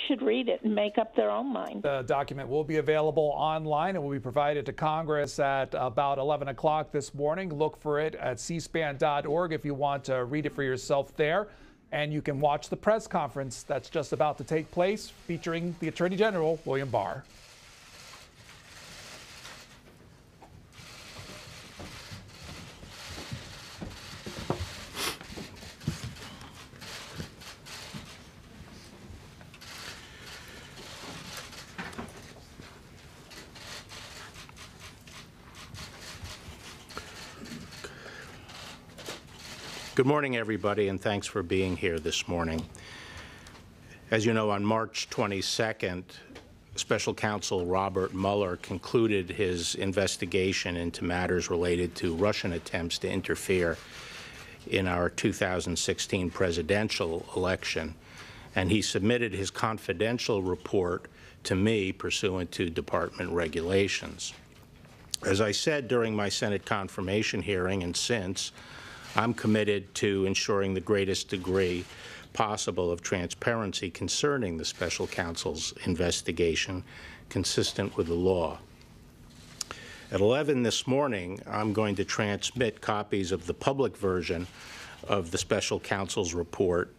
should read it and make up their own mind. The document will be available online and will be provided to Congress at about 11 o'clock this morning. Look for it at cspan.org if you want to read it for yourself there. And you can watch the press conference that's just about to take place featuring the Attorney General, William Barr. Good morning, everybody, and thanks for being here this morning. As you know, on March 22nd, Special Counsel Robert Mueller concluded his investigation into matters related to Russian attempts to interfere in our 2016 presidential election, and he submitted his confidential report to me pursuant to department regulations. As I said during my Senate confirmation hearing and since, I'm committed to ensuring the greatest degree possible of transparency concerning the Special Counsel's investigation, consistent with the law. At 11 this morning, I'm going to transmit copies of the public version of the Special Counsel's report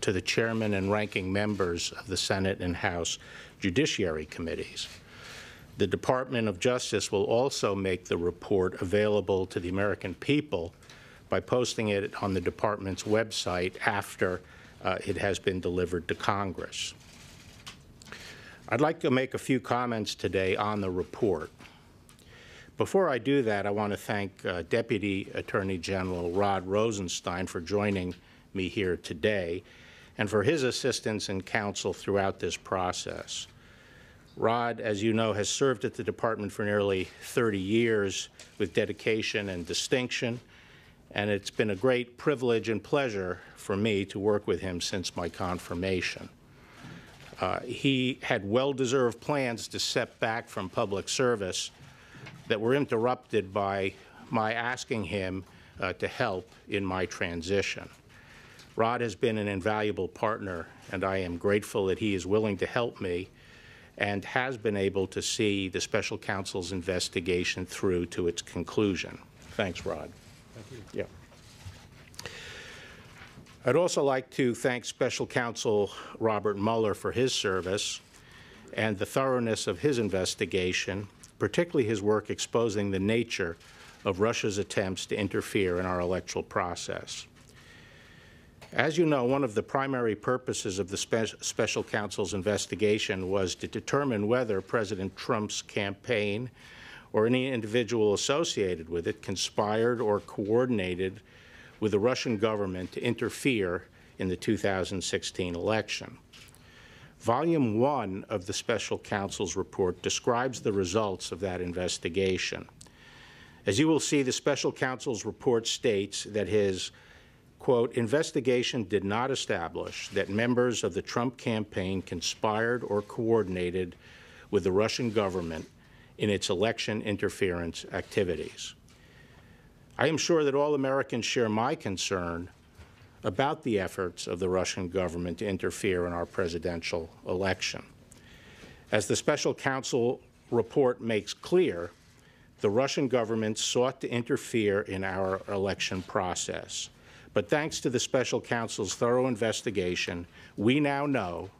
to the chairman and ranking members of the Senate and House Judiciary Committees. The Department of Justice will also make the report available to the American people by posting it on the department's website after it has been delivered to Congress. I'd like to make a few comments today on the report. Before I do that, I want to thank Deputy Attorney General Rod Rosenstein for joining me here today and for his assistance and counsel throughout this process. Rod, as you know, has served at the department for nearly 30 years with dedication and distinction, and it's been a great privilege and pleasure for me to work with him since my confirmation. He had well-deserved plans to step back from public service that were interrupted by my asking him to help in my transition. Rod has been an invaluable partner, and I am grateful that he is willing to help me and has been able to see the Special Counsel's investigation through to its conclusion. Thanks, Rod. Thank you. Yeah. I'd also like to thank Special Counsel Robert Mueller for his service and the thoroughness of his investigation, particularly his work exposing the nature of Russia's attempts to interfere in our electoral process. As you know, one of the primary purposes of the Special Counsel's investigation was to determine whether President Trump's campaign or any individual associated with it conspired or coordinated with the Russian government to interfere in the 2016 election. Volume 1 of the Special Counsel's report describes the results of that investigation. As you will see, the Special Counsel's report states that his, quote, investigation did not establish that members of the Trump campaign conspired or coordinated with the Russian government in its election interference activities. I am sure that all Americans share my concern about the efforts of the Russian government to interfere in our presidential election. As the Special Counsel report makes clear, the Russian government sought to interfere in our election process. But thanks to the Special Counsel's thorough investigation, we now know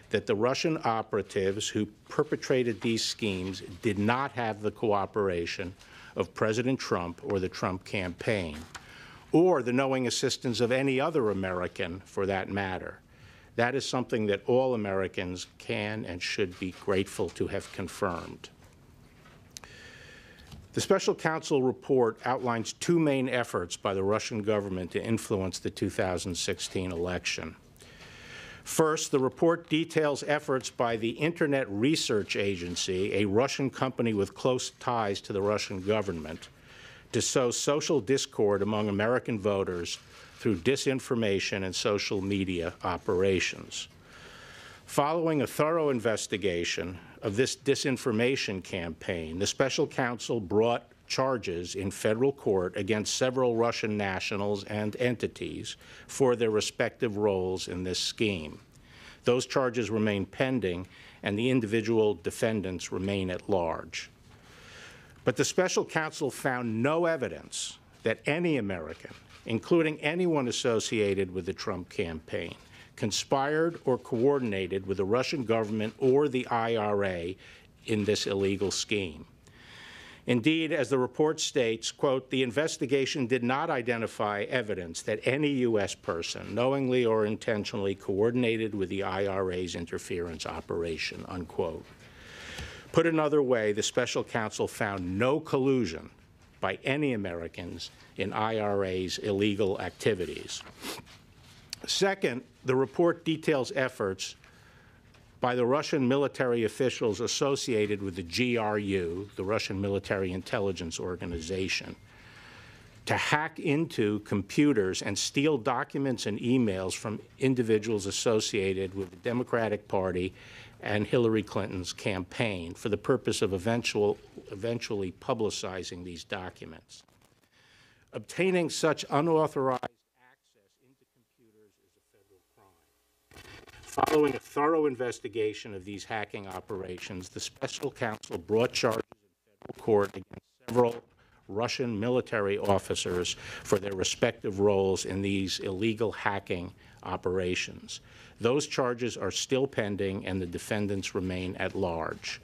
that the Russian operatives who perpetrated these schemes did not have the cooperation of President Trump or the Trump campaign, or the knowing assistance of any other American for that matter. That is something that all Americans can and should be grateful to have confirmed. The Special Counsel report outlines two main efforts by the Russian government to influence the 2016 election. First, the report details efforts by the Internet Research Agency, a Russian company with close ties to the Russian government, to sow social discord among American voters through disinformation and social media operations. Following a thorough investigation of this disinformation campaign, the Special Counsel brought charges in federal court against several Russian nationals and entities for their respective roles in this scheme. Those charges remain pending, and the individual defendants remain at large. But the special counsel found no evidence that any American, including anyone associated with the Trump campaign, conspired or coordinated with the Russian government or the IRA in this illegal scheme. Indeed, as the report states, quote, the investigation did not identify evidence that any U.S. person knowingly or intentionally coordinated with the IRA's interference operation, unquote. Put another way, the special counsel found no collusion by any Americans in IRA's illegal activities. Second, the report details efforts by the Russian military officials associated with the GRU, the Russian Military Intelligence Organization, to hack into computers and steal documents and emails from individuals associated with the Democratic Party and Hillary Clinton's campaign for the purpose of eventually publicizing these documents. Obtaining such unauthorized access into computers is a federal crime. Following a thorough investigation of these hacking operations, the special counsel brought charges in federal court against several Russian military officers for their respective roles in these illegal hacking operations. Those charges are still pending, and the defendants remain at large.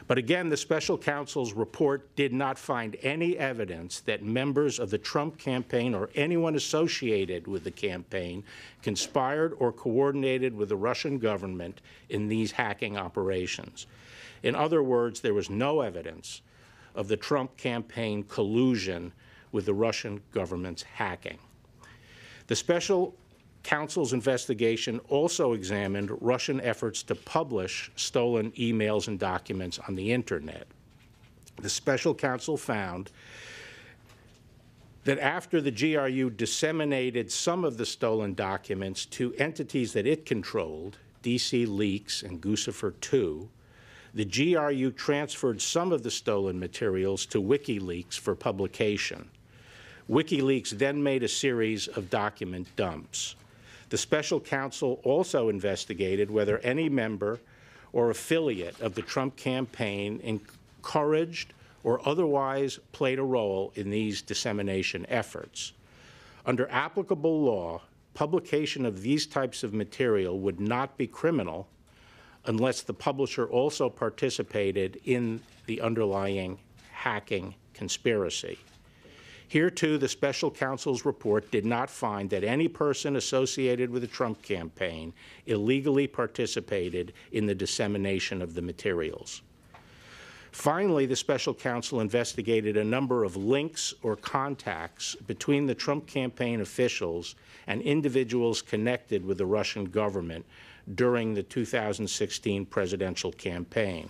But again, the special counsel's report did not find any evidence that members of the Trump campaign or anyone associated with the campaign conspired or coordinated with the Russian government in these hacking operations. In other words, there was no evidence of the Trump campaign collusion with the Russian government's hacking. The special counsel's investigation also examined Russian efforts to publish stolen emails and documents on the Internet. The special counsel found that after the GRU disseminated some of the stolen documents to entities that it controlled, DC Leaks and Guccifer 2, the GRU transferred some of the stolen materials to WikiLeaks for publication. WikiLeaks then made a series of document dumps. The special counsel also investigated whether any member or affiliate of the Trump campaign encouraged or otherwise played a role in these dissemination efforts. Under applicable law, publication of these types of material would not be criminal unless the publisher also participated in the underlying hacking conspiracy. Here, too, the special counsel's report did not find that any person associated with the Trump campaign illegally participated in the dissemination of the materials. Finally, the special counsel investigated a number of links or contacts between the Trump campaign officials and individuals connected with the Russian government during the 2016 presidential campaign.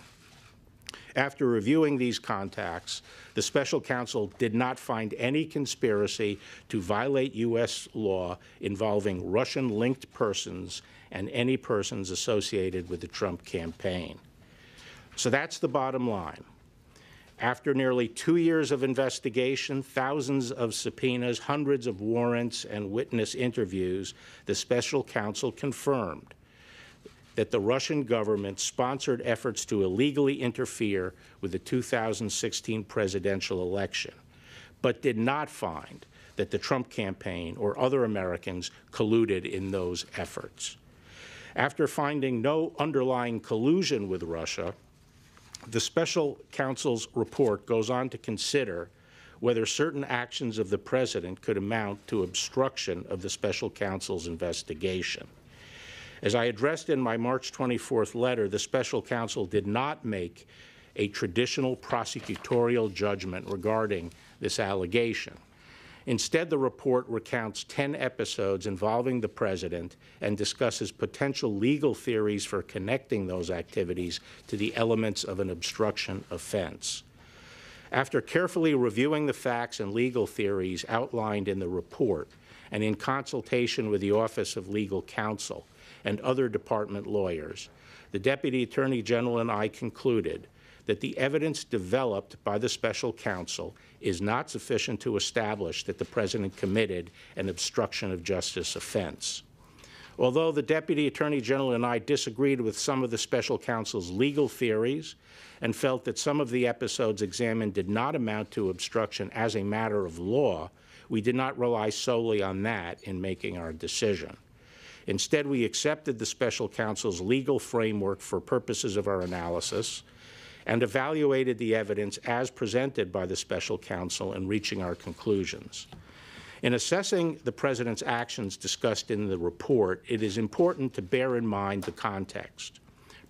After reviewing these contacts, the special counsel did not find any conspiracy to violate U.S. law involving Russian-linked persons and any persons associated with the Trump campaign. So that's the bottom line. After nearly 2 years of investigation, thousands of subpoenas, hundreds of warrants, and witness interviews, the special counsel confirmed that the Russian government sponsored efforts to illegally interfere with the 2016 presidential election, but did not find that the Trump campaign or other Americans colluded in those efforts. After finding no underlying collusion with Russia, the special counsel's report goes on to consider whether certain actions of the president could amount to obstruction of the special counsel's investigation. As I addressed in my March 24th letter, the special counsel did not make a traditional prosecutorial judgment regarding this allegation. Instead, the report recounts 10 episodes involving the president and discusses potential legal theories for connecting those activities to the elements of an obstruction offense. After carefully reviewing the facts and legal theories outlined in the report, and in consultation with the Office of Legal Counsel and other department lawyers, the Deputy Attorney General and I concluded that the evidence developed by the special counsel is not sufficient to establish that the president committed an obstruction of justice offense. Although the Deputy Attorney General and I disagreed with some of the special counsel's legal theories and felt that some of the episodes examined did not amount to obstruction as a matter of law, we did not rely solely on that in making our decision. Instead, we accepted the special counsel's legal framework for purposes of our analysis and evaluated the evidence as presented by the special counsel in reaching our conclusions. In assessing the President's actions discussed in the report, it is important to bear in mind the context.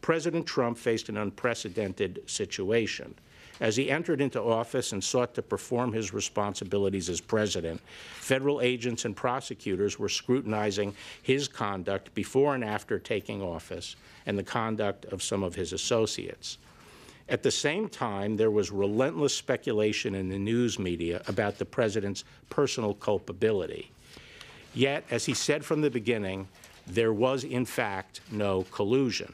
President Trump faced an unprecedented situation. As he entered into office and sought to perform his responsibilities as president, federal agents and prosecutors were scrutinizing his conduct before and after taking office and the conduct of some of his associates. At the same time, there was relentless speculation in the news media about the president's personal culpability. Yet, as he said from the beginning, there was in fact no collusion.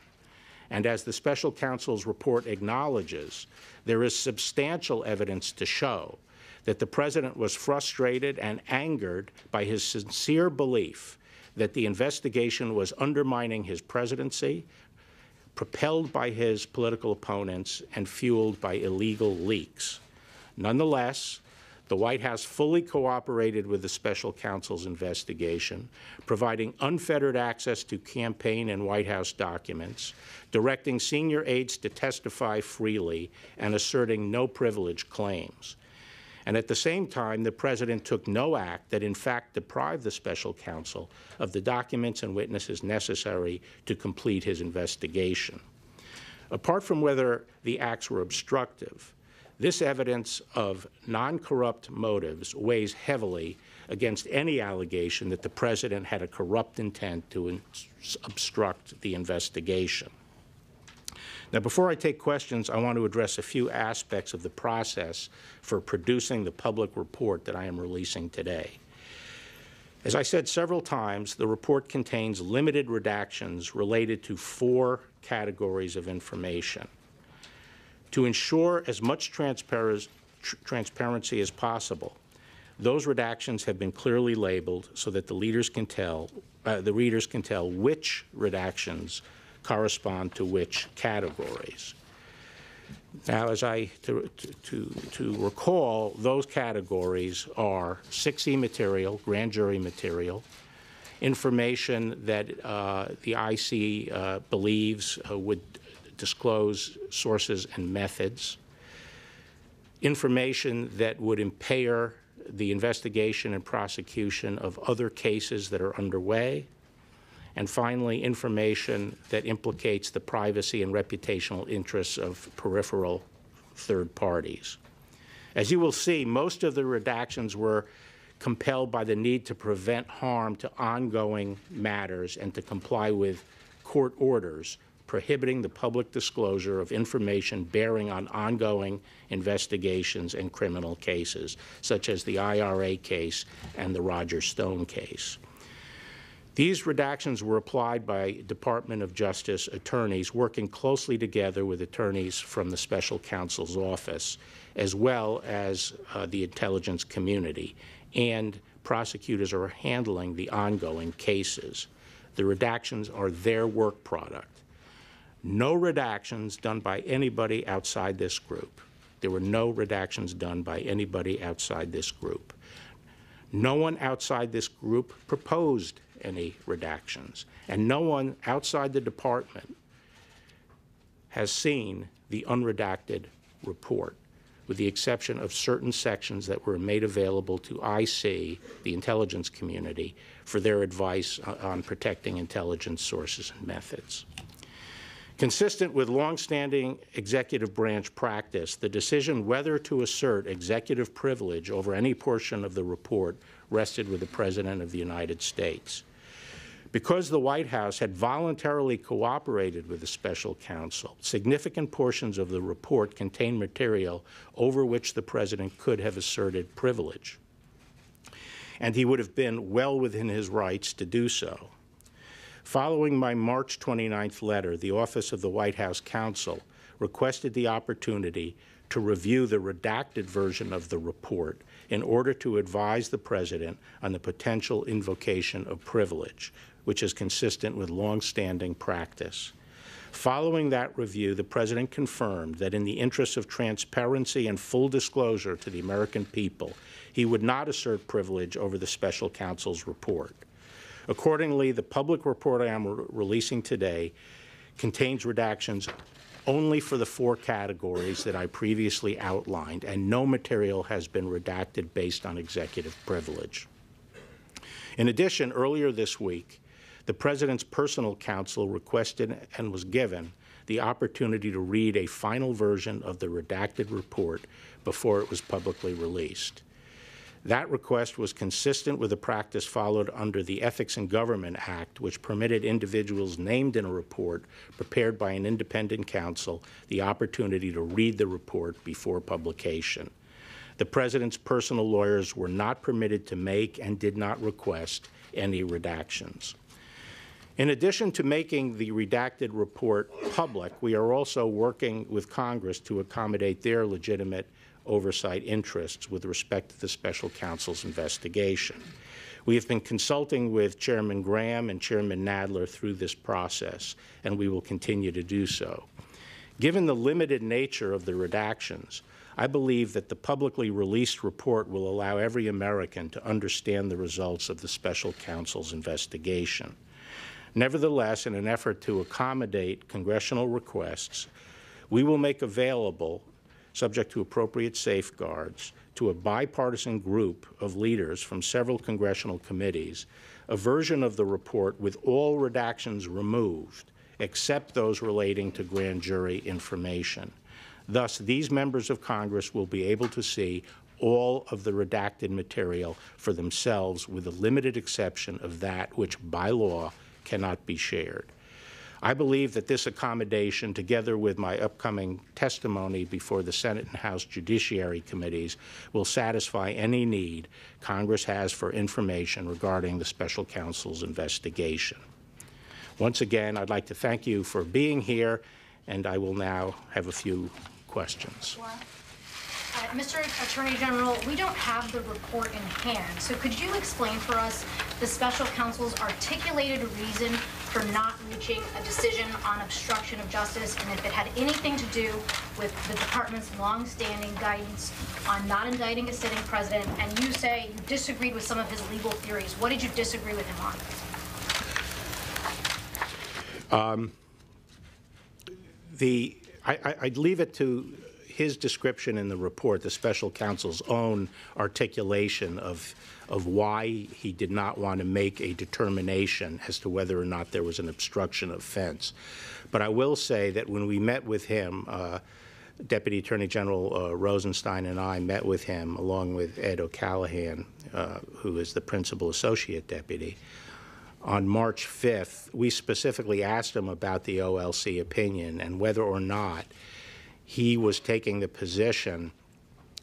And as the special counsel's report acknowledges, there is substantial evidence to show that the president was frustrated and angered by his sincere belief that the investigation was undermining his presidency, propelled by his political opponents, and fueled by illegal leaks. Nonetheless, the White House fully cooperated with the special counsel's investigation, providing unfettered access to campaign and White House documents, directing senior aides to testify freely, and asserting no privilege claims. And at the same time, the president took no act that in fact deprived the special counsel of the documents and witnesses necessary to complete his investigation. Apart from whether the acts were obstructive, this evidence of non-corrupt motives weighs heavily against any allegation that the president had a corrupt intent to obstruct the investigation. Now, before I take questions, I want to address a few aspects of the process for producing the public report that I am releasing today. As I said several times, the report contains limited redactions related to 4 categories of information. To ensure as much transparency as possible, those redactions have been clearly labeled so that the readers can tell which redactions correspond to which categories. Now, as to recall, those categories are 6E material, grand jury material, information that the IC believes would disclose sources and methods, information that would impair the investigation and prosecution of other cases that are underway, and finally, information that implicates the privacy and reputational interests of peripheral third parties. As you will see, most of the redactions were compelled by the need to prevent harm to ongoing matters and to comply with court orders prohibiting the public disclosure of information bearing on ongoing investigations and criminal cases, such as the IRA case and the Roger Stone case. These redactions were applied by Department of Justice attorneys working closely together with attorneys from the special counsel's office, as well as the intelligence community, and prosecutors are handling the ongoing cases. The redactions are their work product. No redactions done by anybody outside this group. There were no redactions done by anybody outside this group. No one outside this group proposed any redactions, and no one outside the department has seen the unredacted report, with the exception of certain sections that were made available to IC, the intelligence community, for their advice on protecting intelligence sources and methods. Consistent with longstanding executive branch practice, the decision whether to assert executive privilege over any portion of the report rested with the President of the United States. Because the White House had voluntarily cooperated with the special counsel, significant portions of the report contained material over which the President could have asserted privilege, and he would have been well within his rights to do so. Following my March 29th letter, the Office of the White House Counsel requested the opportunity to review the redacted version of the report in order to advise the President on the potential invocation of privilege, which is consistent with long-standing practice. Following that review, the President confirmed that in the interest of transparency and full disclosure to the American people, he would not assert privilege over the Special Counsel's report. Accordingly, the public report I am releasing today contains redactions only for the 4 categories that I previously outlined, and no material has been redacted based on executive privilege. In addition, earlier this week, the President's personal counsel requested and was given the opportunity to read a final version of the redacted report before it was publicly released. That request was consistent with the practice followed under the Ethics in Government Act, which permitted individuals named in a report prepared by an independent counsel the opportunity to read the report before publication. The President's personal lawyers were not permitted to make and did not request any redactions. In addition to making the redacted report public, we are also working with Congress to accommodate their legitimate oversight interests with respect to the Special Counsel's investigation. We have been consulting with Chairman Graham and Chairman Nadler through this process, and we will continue to do so. Given the limited nature of the redactions, I believe that the publicly released report will allow every American to understand the results of the Special Counsel's investigation. Nevertheless, in an effort to accommodate congressional requests, we will make available, subject to appropriate safeguards, to a bipartisan group of leaders from several congressional committees, a version of the report with all redactions removed, except those relating to grand jury information. Thus, these members of Congress will be able to see all of the redacted material for themselves, with the limited exception of that which, by law, cannot be shared. I believe that this accommodation, together with my upcoming testimony before the Senate and House Judiciary Committees, will satisfy any need Congress has for information regarding the Special Counsel's investigation. Once again, I'd like to thank you for being here, and I will now have a few questions. Mr. Attorney General, we don't have the report in hand, so could you explain for us the Special Counsel's articulated reason for not reaching a decision on obstruction of justice, and if it had anything to do with the Department's long-standing guidance on not indicting a sitting president, and you say you disagreed with some of his legal theories. What did you disagree with him on? I'd leave it to his description in the report, the Special Counsel's own articulation of why he did not want to make a determination as to whether or not there was an obstruction offense. But I will say that when we met with him, Deputy Attorney General Rosenstein and I met with him, along with Ed O'Callaghan, who is the Principal Associate Deputy, on March 5th, we specifically asked him about the OLC opinion and whether or not he was taking the position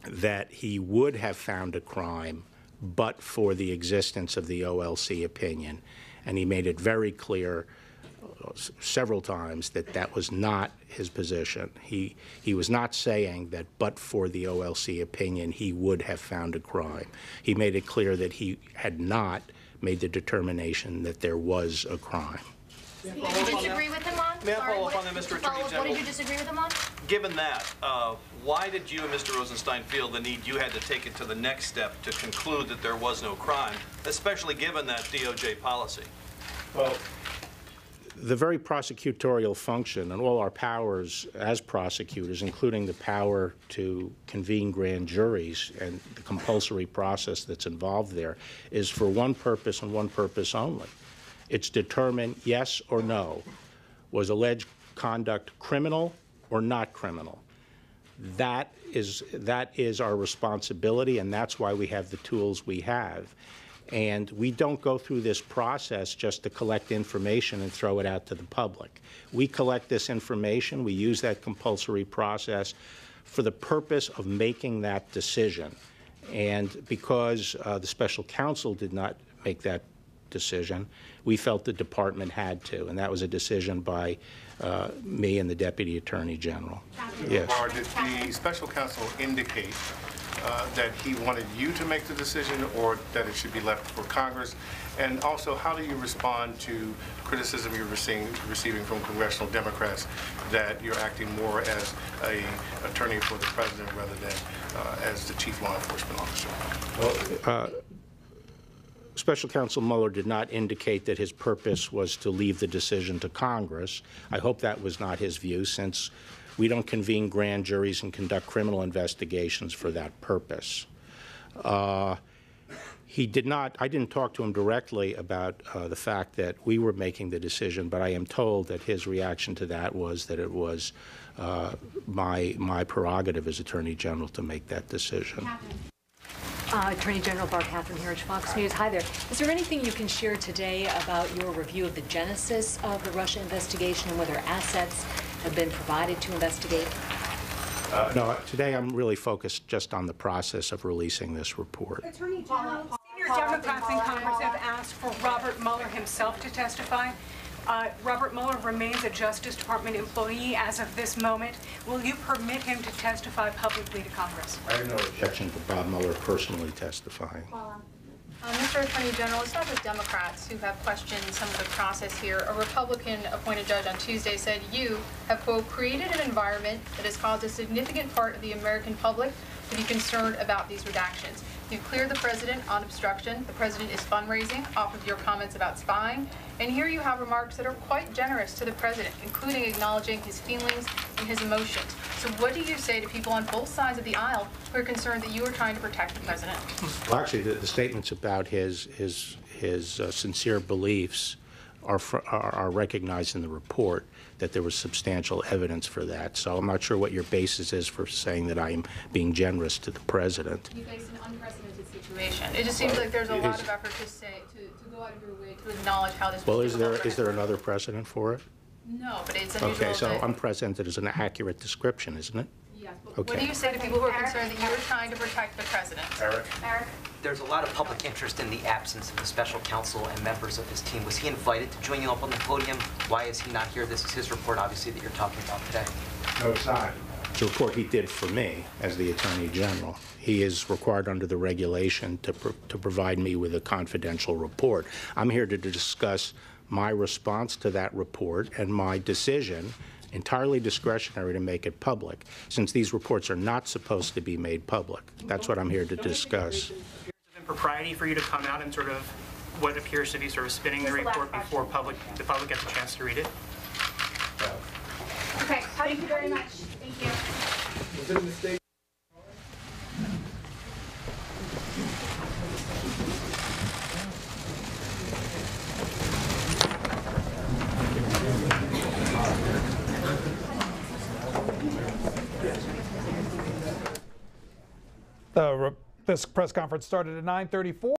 that he would have found a crime but for the existence of the OLC opinion. And he made it very clear several times that that was not his position. He was not saying that but for the OLC opinion he would have found a crime. He made it clear that he had not made the determination that there was a crime. Did you disagree with him on? May I follow up on that, Mr. Attorney General? What did you disagree with him on? Given that, why did you and Mr. Rosenstein feel the need you had to take it to the next step to conclude that there was no crime, especially given that DOJ policy? Well, the very prosecutorial function and all our powers as prosecutors, including the power to convene grand juries and the compulsory process that's involved there, is for one purpose and one purpose only. It's determine yes or no. Was alleged conduct criminal or not criminal? That is our responsibility, and that's why we have the tools we have. And we don't go through this process just to collect information and throw it out to the public. We collect this information, we use that compulsory process for the purpose of making that decision. And because the Special Counsel did not make that decision, we felt the department had to, and that was a decision by me and the Deputy Attorney General. Yes. Did the Special Counsel indicate that he wanted you to make the decision or that it should be left for Congress? And also, how do you respond to criticism you're receiving from congressional Democrats that you're acting more as an attorney for the president rather than as the chief law enforcement officer? Special Counsel Mueller did not indicate that his purpose was to leave the decision to Congress. I hope that was not his view, since we don't convene grand juries and conduct criminal investigations for that purpose. He did not, I didn't talk to him directly about the fact that we were making the decision, but I am told that his reaction to that was that it was my prerogative as Attorney General to make that decision. Attorney General Barr, Catherine here at Fox News. Hi there. Is there anything you can share today about your review of the genesis of the Russia investigation and whether assets have been provided to investigate? No, today I'm really focused just on the process of releasing this report. Attorney General, senior Democrats in Congress have asked for Robert Mueller himself to testify. Robert Mueller remains a Justice Department employee as of this moment. Will you permit him to testify publicly to Congress? I have no objection to Bob Mueller personally testifying. Mr. Attorney General, it's not the Democrats who have questioned some of the process here. A Republican-appointed judge on Tuesday said you have, quote, created an environment that has caused a significant part of the American public to be concerned about these redactions. You cleared the president on obstruction. The president is fundraising off of your comments about spying. And here you have remarks that are quite generous to the president, including acknowledging his feelings and his emotions. So what do you say to people on both sides of the aisle who are concerned that you are trying to protect the president? Well, actually, the statements about his sincere beliefs are recognized in the report, that there was substantial evidence for that. So I'm not sure what your basis is for saying that I'm being generous to the president. You face an unprecedented situation. It just seems like there's a lot of effort to go out of your way to acknowledge how this. Well, is there another precedent for it? No, but it's unusual. Okay, so unprecedented is an accurate description, isn't it? Yes. Okay. What do you say to people who are concerned that you are trying to protect the president? Eric? There's a lot of public interest in the absence of the special counsel and members of his team. Was he invited to join you up on the podium? Why is he not here? This is his report, obviously, that you're talking about today. No, it's not. It's a report he did for me as the Attorney General. He is required under the regulation to provide me with a confidential report. I'm here to discuss my response to that report and my decision, entirely discretionary, to make it public, since these reports are not supposed to be made public. That's what I'm here to discuss. Impropriety for you to come out and sort of what appears to be sort of spinning the report before the public gets a chance to read it? Okay, thank you very much. Thank you. Was it a mistake? This press conference started at 9:34.